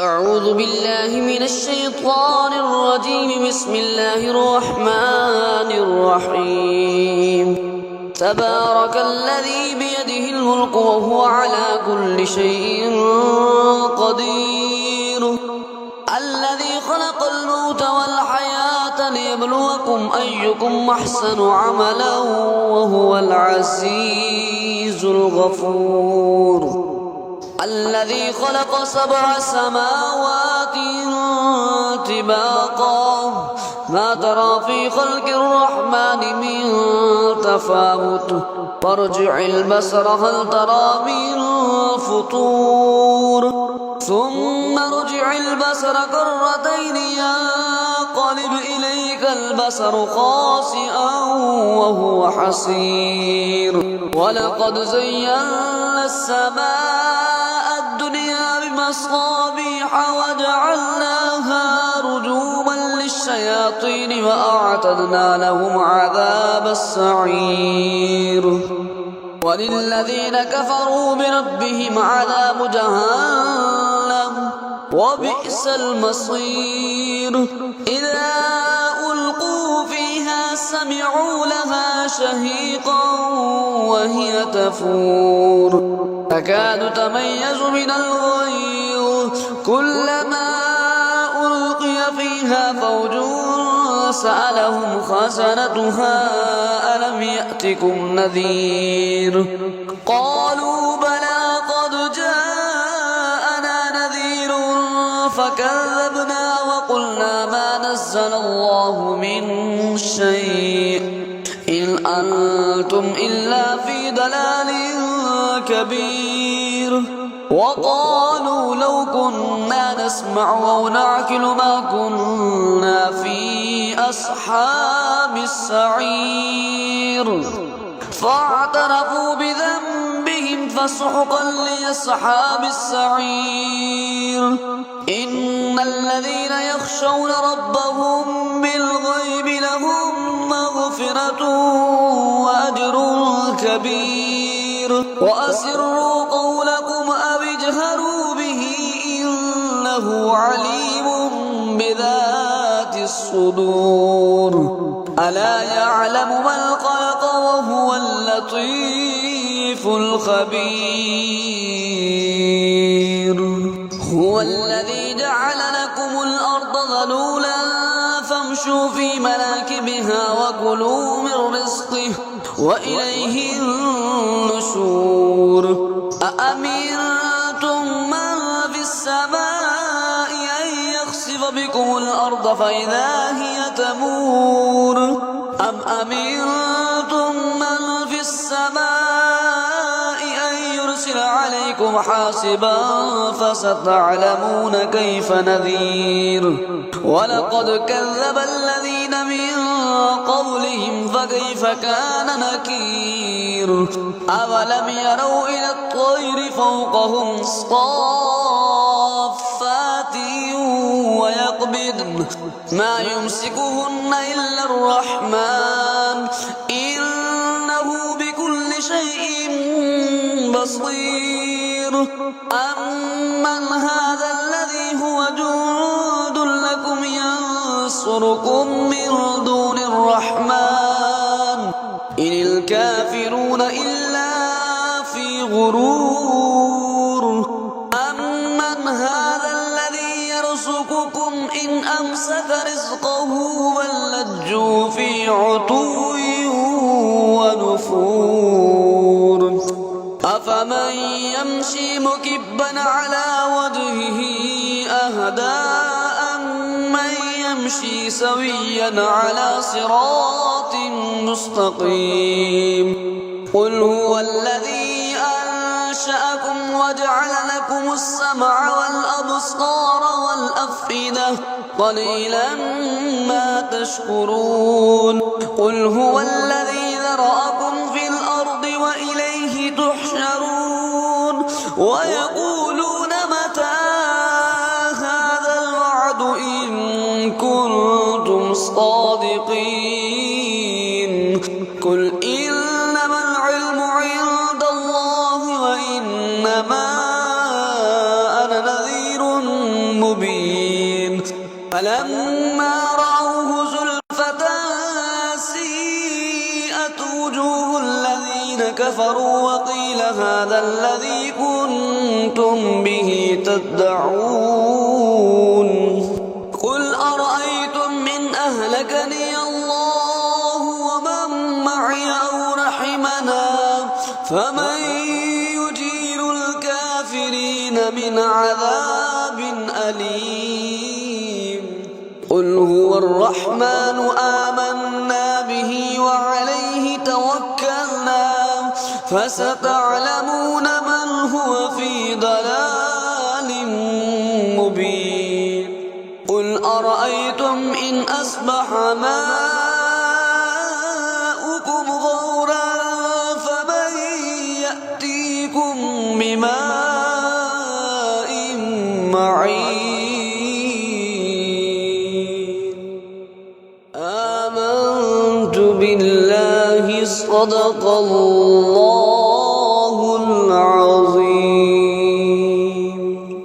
أعوذ بالله من الشيطان الرجيم. بسم الله الرحمن الرحيم. تبارك الذي بيده الملك وهو على كل شيء قدير. الذي خلق الموت والحياة ليبلوكم أيكم أحسن عملا وهو العزيز الغفور. الذي خلق 7 سماوات طباقا ما ترى في خلق الرحمن من تفاوت فارجع البصر هل ترى من فطور ثم ارجع البصر كرتين ينقلب إليك البصر خاسئا وهو حسير. ولقد زينا السماء الدنيا بمصابيح وجعلناها رجوما للشياطين وأعتدنا لهم عذاب السعير. وللذين كفروا بربهم عذاب جهنم وبئس المصير. إذا ألقوا فيها سمعوا لها شهيقا وهي تفور تكاد تميز من الغيظ كلما ألقي فيها فوج سألهم خزنتها ألم يأتكم نذير قالوا بلى قد جاءنا نذير فكذبنا وقلنا ما نزل الله من شيء إن أنتم إلا في ضلال كبير. وقالوا لو كنا نسمع أو نعقل ما كنا في أصحاب السعير. فاعترفوا بذنبهم فسحقا لأصحاب السعير. إن الذين يخشون ربهم بالغيب لهم مغفرة وأجر كبير. وأسروا قولكم أو اجهروا به إنه عليم بذات الصدور. ألا يعلم من خلق وهو اللطيف الخبير. هو الذي جعل لكم الأرض ذلولا فامشوا في مناكبها وكلوا من رزقه وإليه النشور. أأمنتم من في السماء أن يخسف بكم الأرض فإذا هي تمور أم أمنتم من في السماء أن يرسل عليكم حاسبا فستعلمون كيف نذير. ولقد كذب الذين من قبلهم فكيف كان نكير. أولم يروا إلى الطير فوقهم صافات ويقبضن ما يمسكهن إلا الرحمن إنه بكل شيء بصير. أمن هذا الذي هو جند لكم ينصركم من دون الرحمن إن الكافرون إلا في غرور. أمن هذا الذي يرزقكم إن أمسك رزقه بل لجوا في عتو ونفور. أفمن يمشي مكبا على وجهه أهدى أمن يمشي سويا على صراط مستقيم. قل هو الذي أنشأكم وجعل لكم السمع والأبصار والأفئدة قليلا ما تشكرون. قل هو الذي ذرأكم في الأرض وإليه تحشرون. ويقولون متى هذا الوعد إن كنتم صادقين. قل إنما العلم عند الله وإنما أنا نذير مبين فلما رأوه زلفة سيئت وجوه الذين كفروا وقيل هذا الذي كنتم به تدعون قل أرأيتم إن أهلكني الله ومن معي أو رحمنا فمن يجير الكافرين من عذاب أليم قل هو الرحمن آمنا به وعليه توكلنا فستعلمون من هو في ضلال مبين قل أرأيتم إن أصبح ماؤكم غورا فمن يأتيكم بماء معين آمنت بالله صدق الله